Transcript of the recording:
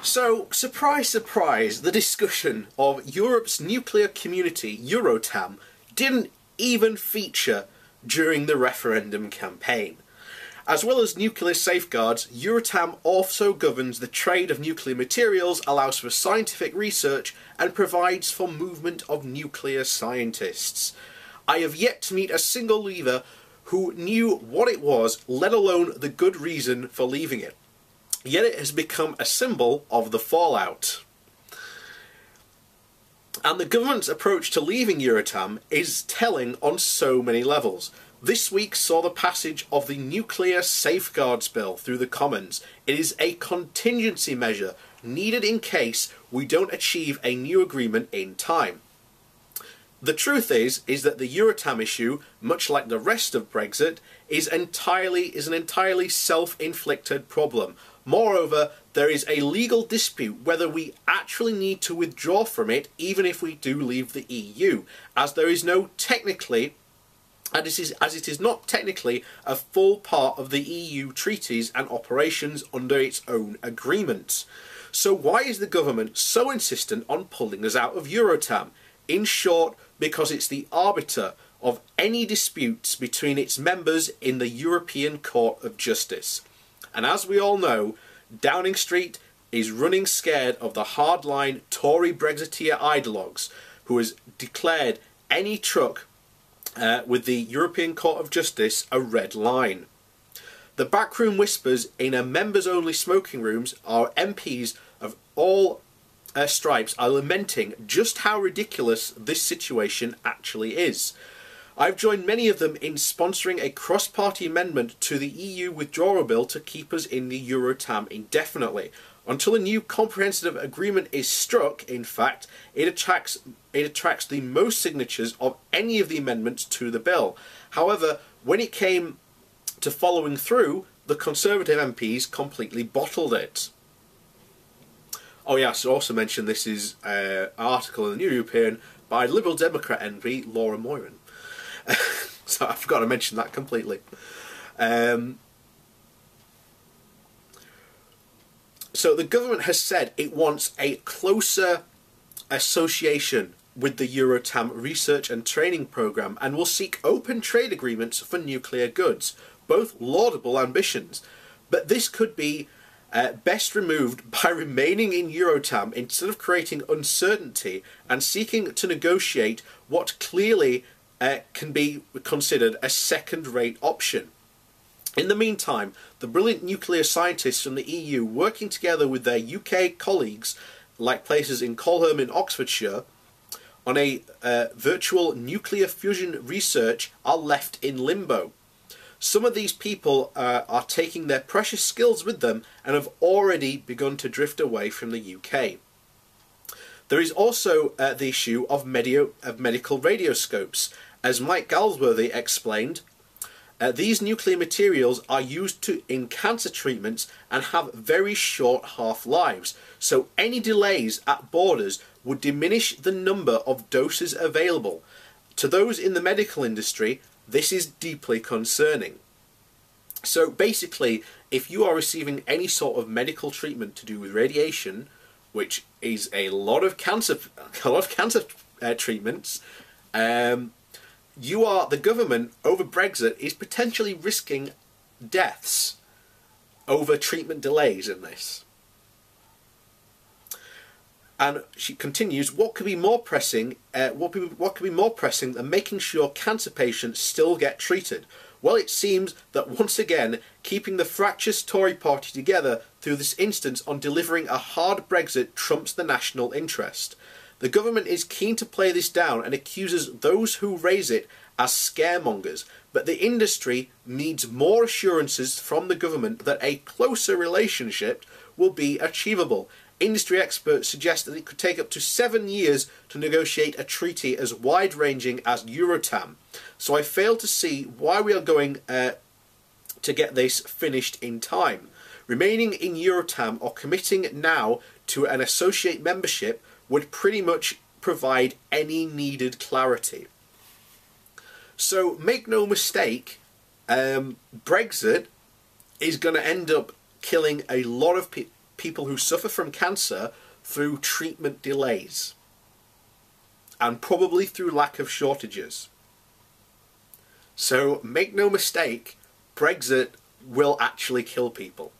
So, surprise, surprise, the discussion of Europe's nuclear community, Euratom, didn't even feature during the referendum campaign. As well as nuclear safeguards, Euratom also governs the trade of nuclear materials, allows for scientific research, and provides for movement of nuclear scientists. I have yet to meet a single leaver who knew what it was, let alone the good reason for leaving it. Yet it has become a symbol of the fallout. And the government's approach to leaving Euratom is telling on so many levels. This week saw the passage of the Nuclear Safeguards Bill through the Commons. It is a contingency measure needed in case we don't achieve a new agreement in time. The truth is that the Euratom issue, much like the rest of Brexit, is an entirely self-inflicted problem. Moreover, there is a legal dispute whether we actually need to withdraw from it even if we do leave the EU, as it is not technically a full part of the EU treaties and operations under its own agreements. So why is the government so insistent on pulling us out of Euratom? In short, because it's the arbiter of any disputes between its members in the European Court of Justice. And as we all know, Downing Street is running scared of the hardline Tory Brexiteer ideologues who has declared any truck with the European Court of Justice a red line. The backroom whispers in a members-only smoking rooms are MPs of all stripes are lamenting just how ridiculous this situation actually is. I've joined many of them in sponsoring a cross-party amendment to the EU withdrawal bill to keep us in the Euratom indefinitely. Until a new comprehensive agreement is struck, in fact, it attracts the most signatures of any of the amendments to the bill. However, when it came to following through, the Conservative MPs completely bottled it. Oh yeah, so also mention this is an article in the New European by Liberal Democrat MP Laura Moyran. So I forgot to mention that completely. So the government has said it wants a closer association with the Euratom research and training programme and will seek open trade agreements for nuclear goods. Both laudable ambitions. But this could be best removed by remaining in Euratom instead of creating uncertainty and seeking to negotiate what clearly can be considered a second-rate option. In the meantime, the brilliant nuclear scientists from the EU, working together with their UK colleagues, like places in Colham in Oxfordshire, on a virtual nuclear fusion research, are left in limbo. Some of these people are taking their precious skills with them and have already begun to drift away from the UK. There is also the issue of medical radioscopes. As Mike Galsworthy explained, these nuclear materials are used in cancer treatments and have very short half-lives, so any delays at borders would diminish the number of doses available. To those in the medical industry, this is deeply concerning. So basically, if you are receiving any sort of medical treatment to do with radiation, which is a lot of cancer treatments, the government over Brexit is potentially risking deaths over treatment delays in this. And she continues, what could be more pressing? What could be more pressing than making sure cancer patients still get treated? Well, it seems that once again, keeping the fractious Tory party together through this instance on delivering a hard Brexit trumps the national interest. The government is keen to play this down and accuses those who raise it as scaremongers, but the industry needs more assurances from the government that a closer relationship will be achievable. Industry experts suggest that it could take up to 7 years to negotiate a treaty as wide-ranging as Euratom. So I fail to see why we are going to get this finished in time. Remaining in Euratom or committing now to an associate membership would pretty much provide any needed clarity. So make no mistake, Brexit is going to end up killing a lot of people. people who suffer from cancer through treatment delays. And probably through lack of shortages. So make no mistake, Brexit will actually kill people.